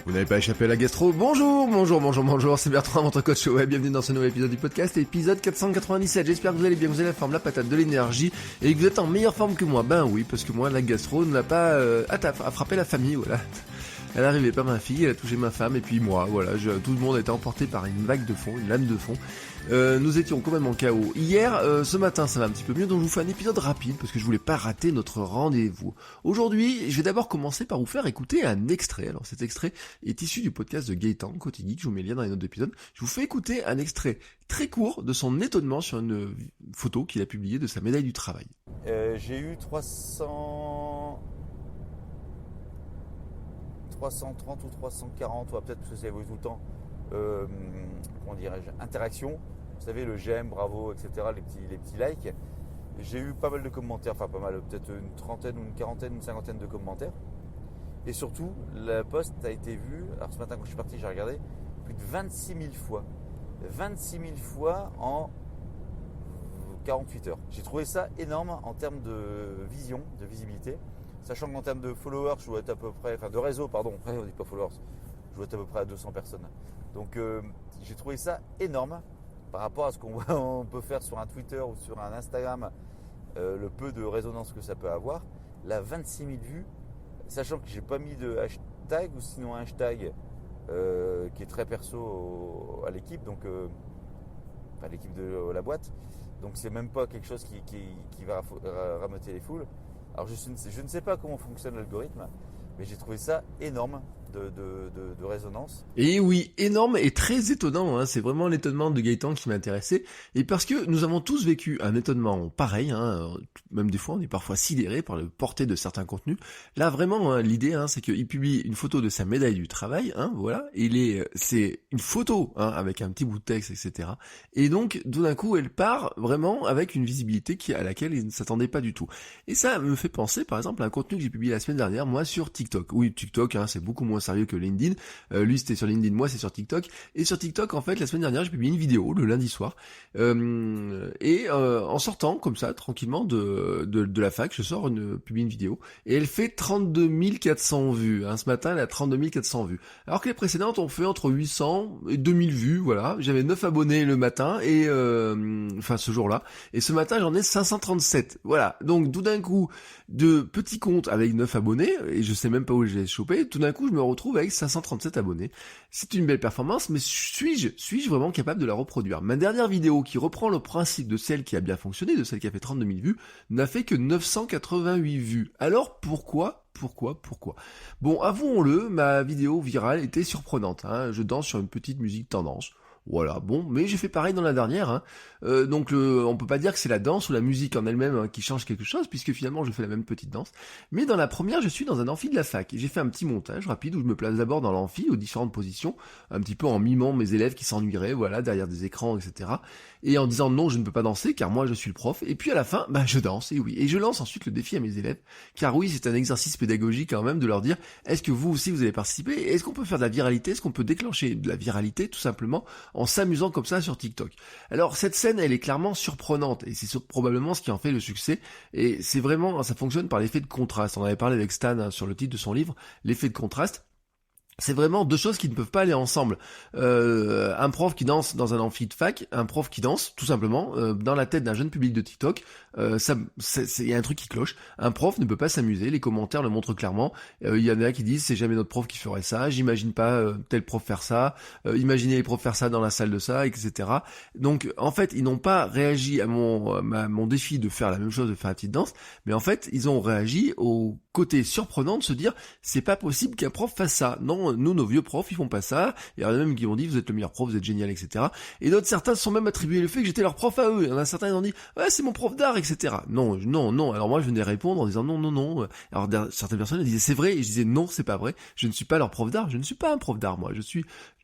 Vous n'avez pas échappé à la gastro. Bonjour, c'est Bertrand, votre coach web. Bienvenue dans ce nouvel épisode du podcast, épisode 497. J'espère que vous allez bien, que vous avez la forme, la patate, de l'énergie, et que vous êtes en meilleure forme que moi. Ben oui, parce que moi, la gastro ne l'a pas a frappé la famille, voilà. Elle arrivait pas ma fille, elle a touché ma femme, et puis moi, voilà, tout le monde a été emporté par une vague de fond, une lame de fond. Nous étions quand même en chaos hier, ce matin ça va un petit peu mieux, donc je vous fais un épisode rapide, parce que je voulais pas rater notre rendez-vous. Aujourd'hui, je vais d'abord commencer par vous faire écouter un extrait. Alors cet extrait est issu du podcast de Gaëtan, Côté Geek, je vous mets le lien dans les notes d'épisode. Je vous fais écouter un extrait très court de son étonnement sur une photo qu'il a publiée de sa médaille du travail. J'ai eu 330 ou 340, ou peut-être parce que ça évolue tout le temps, interactions. Vous savez, le j'aime, bravo, etc., les petits likes. J'ai eu pas mal de commentaires, enfin pas mal, peut-être une trentaine ou une quarantaine, une cinquantaine de commentaires. Et surtout, le post a été vu, alors ce matin quand je suis parti, j'ai regardé, plus de 26 000 fois. 26 000 fois en 48 heures. J'ai trouvé ça énorme en termes de vision, de visibilité. Sachant qu'en termes de followers, je dois être à peu près, enfin de réseau, pardon, on dit pas followers, je dois être à peu près à 200 personnes. Donc j'ai trouvé ça énorme par rapport à ce qu'on peut faire sur un Twitter ou sur un Instagram, le peu de résonance que ça peut avoir. Là, 26 000 vues, sachant que j'ai pas mis de hashtag ou sinon un hashtag qui est très perso à l'équipe, donc à l'équipe de la boîte. Donc c'est même pas quelque chose qui va rameuter les foules. Alors je ne sais pas comment fonctionne l'algorithme, mais j'ai trouvé ça énorme de résonance. Et oui, énorme et très étonnant, hein. C'est vraiment l'étonnement de Gaëtan qui m'a intéressé, et parce que nous avons tous vécu un étonnement pareil, hein. Même des fois on est parfois sidéré par le portée de certains contenus. Là vraiment, hein, l'idée, hein, c'est qu'il publie une photo de sa médaille du travail, hein, voilà, et c'est une photo, hein, avec un petit bout de texte, etc. Et donc tout d'un coup elle part vraiment avec une visibilité à laquelle il ne s'attendait pas du tout. Et ça me fait penser par exemple à un contenu que j'ai publié la semaine dernière, moi sur TikTok. Oui, TikTok, hein, c'est beaucoup moins sérieux que LinkedIn. Lui c'était sur LinkedIn, moi c'est sur TikTok. Et sur TikTok, en fait, la semaine dernière, j'ai publié une vidéo le lundi soir. En sortant comme ça, tranquillement de la fac, publie une vidéo. Et elle fait 32 400 vues. Hein, ce matin, elle a 32 400 vues. Alors que les précédentes ont fait entre 800 et 2000 vues, voilà. J'avais 9 abonnés le matin, et ce jour-là. Et ce matin, j'en ai 537. Voilà. Donc, tout d'un coup, de petits comptes avec 9 abonnés, et je sais même pas où je les ai chopés, tout d'un coup, je me retrouve avec 537 abonnés. C'est une belle performance, mais suis-je vraiment capable de la reproduire? Ma dernière vidéo, qui reprend le principe de celle qui a bien fonctionné, de celle qui a fait 32 000 vues, n'a fait que 988 vues. Alors pourquoi? Bon, avouons-le, ma vidéo virale était surprenante, hein. Je danse sur une petite musique tendance. Voilà, bon, mais j'ai fait pareil dans la dernière, hein. Donc on peut pas dire que c'est la danse ou la musique en elle-même, hein, qui change quelque chose, puisque finalement je fais la même petite danse. Mais dans la première, je suis dans un amphi de la fac, et j'ai fait un petit montage rapide où je me place d'abord dans l'amphi, aux différentes positions, un petit peu en mimant mes élèves qui s'ennuieraient, voilà, derrière des écrans, etc. Et en disant non, je ne peux pas danser, car moi je suis le prof, et puis à la fin, je danse, et oui. Et je lance ensuite le défi à mes élèves, car oui, c'est un exercice pédagogique quand même de leur dire, est-ce que vous aussi vous allez participer? Est-ce qu'on peut faire de la viralité? Est-ce qu'on peut déclencher de la viralité, tout simplement, en s'amusant comme ça sur TikTok? Alors cette scène, elle est clairement surprenante, et c'est probablement ce qui en fait le succès, et c'est vraiment, ça fonctionne par l'effet de contraste. On avait parlé avec Stan, hein, sur le titre de son livre, l'effet de contraste. C'est vraiment deux choses qui ne peuvent pas aller ensemble. Un prof qui danse dans un amphi de fac, un prof qui danse, tout simplement, dans la tête d'un jeune public de TikTok, il y a un truc qui cloche. Un prof ne peut pas s'amuser, les commentaires le montrent clairement. Il y en a qui disent, c'est jamais notre prof qui ferait ça, j'imagine pas tel prof faire ça, imaginez les profs faire ça dans la salle de ça, etc. Donc, en fait, ils n'ont pas réagi à mon défi de faire la même chose, de faire la petite danse, mais en fait, ils ont réagi au côté surprenant de se dire, c'est pas possible qu'un prof fasse ça. Non, nous, nos vieux profs, ils font pas ça. Il y en a même qui m'ont dit, vous êtes le meilleur prof, vous êtes génial, etc. Et d'autres, certains se sont même attribué le fait que j'étais leur prof à eux. Il y en a certains qui ont dit, ouais, c'est mon prof d'art, etc. Non. Alors moi, je venais répondre en disant non. Alors certaines personnes disaient, c'est vrai, et je disais, non, c'est pas vrai. Je ne suis pas leur prof d'art. Je ne suis pas un prof d'art, moi. Je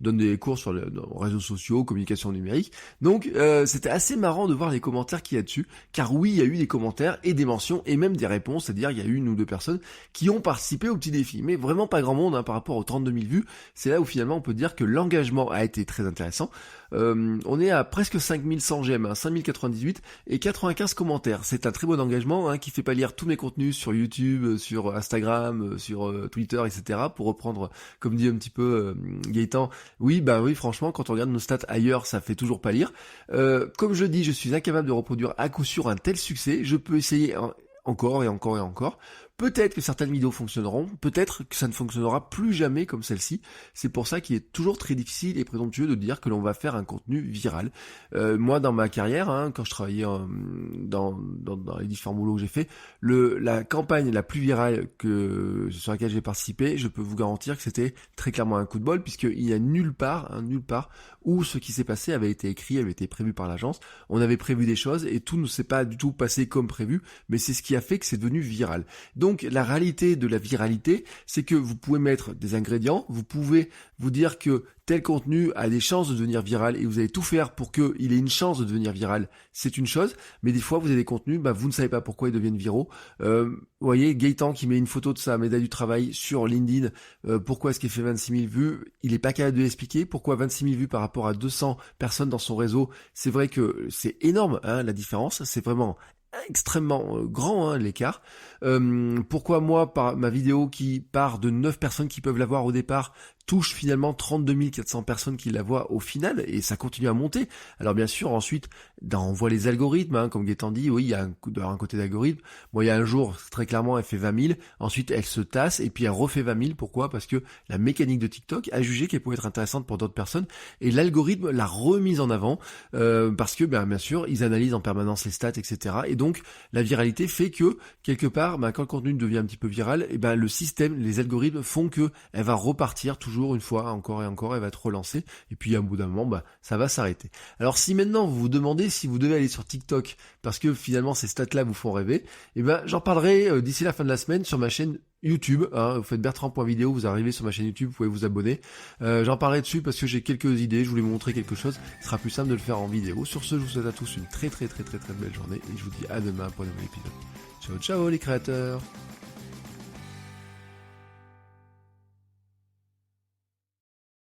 donne des cours sur les réseaux sociaux, communication numérique. Donc, c'était assez marrant de voir les commentaires qu'il y a dessus. Car oui, il y a eu des commentaires et des mentions et même des réponses. C'est-à-dire, il y a eu une ou deux personnes qui ont participé au petit défi. Mais vraiment pas grand monde, hein, par rapport aux 32 000 vues, c'est là où finalement on peut dire que l'engagement a été très intéressant. On est à presque 5100 j'aime, 5098 et 95 commentaires. C'est un très bon engagement qui fait pas lire tous mes contenus sur YouTube, sur Instagram, sur Twitter, etc. Pour reprendre, comme dit un petit peu Gaëtan, oui, franchement, quand on regarde nos stats ailleurs, ça fait toujours pas lire. Comme je dis, je suis incapable de reproduire à coup sûr un tel succès. Je peux essayer encore et encore et encore. Peut-être que certaines vidéos fonctionneront, peut-être que ça ne fonctionnera plus jamais comme celle-ci. C'est pour ça qu'il est toujours très difficile et présomptueux de dire que l'on va faire un contenu viral. Moi, dans ma carrière, quand je travaillais dans les différents boulots que j'ai fait, la campagne la plus virale sur laquelle j'ai participé, je peux vous garantir que c'était très clairement un coup de bol, puisqu'il n'y a nulle part où ce qui s'est passé avait été écrit, avait été prévu par l'agence. On avait prévu des choses et tout ne s'est pas du tout passé comme prévu, mais c'est ce qui a fait que c'est devenu viral. Donc la réalité de la viralité, c'est que vous pouvez mettre des ingrédients, vous pouvez vous dire que tel contenu a des chances de devenir viral et vous allez tout faire pour qu'il ait une chance de devenir viral, c'est une chose, mais des fois vous avez des contenus, vous ne savez pas pourquoi ils deviennent viraux. Vous voyez, Gaëtan qui met une photo de sa médaille du travail sur LinkedIn, pourquoi est-ce qu'il fait 26 000 vues, il est pas capable de l'expliquer, pourquoi 26 000 vues par rapport à 200 personnes dans son réseau, c'est vrai que c'est énorme la différence, c'est vraiment extrêmement grand l'écart. Pourquoi moi, par ma vidéo qui part de 9 personnes qui peuvent la voir au départ, touche finalement 32 400 personnes qui la voient au final, et ça continue à monter. Alors bien sûr, ensuite, on voit les algorithmes, comme Gaëtan dit, oui, il y a un côté d'algorithme. Bon, il y a un jour, très clairement, elle fait 20 000, ensuite elle se tasse, et puis elle refait 20 000. Pourquoi ? Parce que la mécanique de TikTok a jugé qu'elle pouvait être intéressante pour d'autres personnes, et l'algorithme l'a remise en avant, parce que, bien sûr, ils analysent en permanence les stats, etc. Et donc, la viralité fait que, quelque part, quand le contenu devient un petit peu viral, et le système, les algorithmes font que elle va repartir toujours une fois, encore et encore, elle va être relancée, et puis à bout d'un moment, ça va s'arrêter. Alors si maintenant vous vous demandez si vous devez aller sur TikTok, parce que finalement ces stats-là vous font rêver, j'en parlerai d'ici la fin de la semaine sur ma chaîne YouTube, vous faites bertrand.video, vous arrivez sur ma chaîne YouTube, vous pouvez vous abonner. J'en parlerai dessus parce que j'ai quelques idées, je voulais vous montrer quelque chose, ce sera plus simple de le faire en vidéo. Sur ce, je vous souhaite à tous une très très très très très belle journée, et je vous dis à demain pour un nouvel épisode. Ciao ciao les créateurs.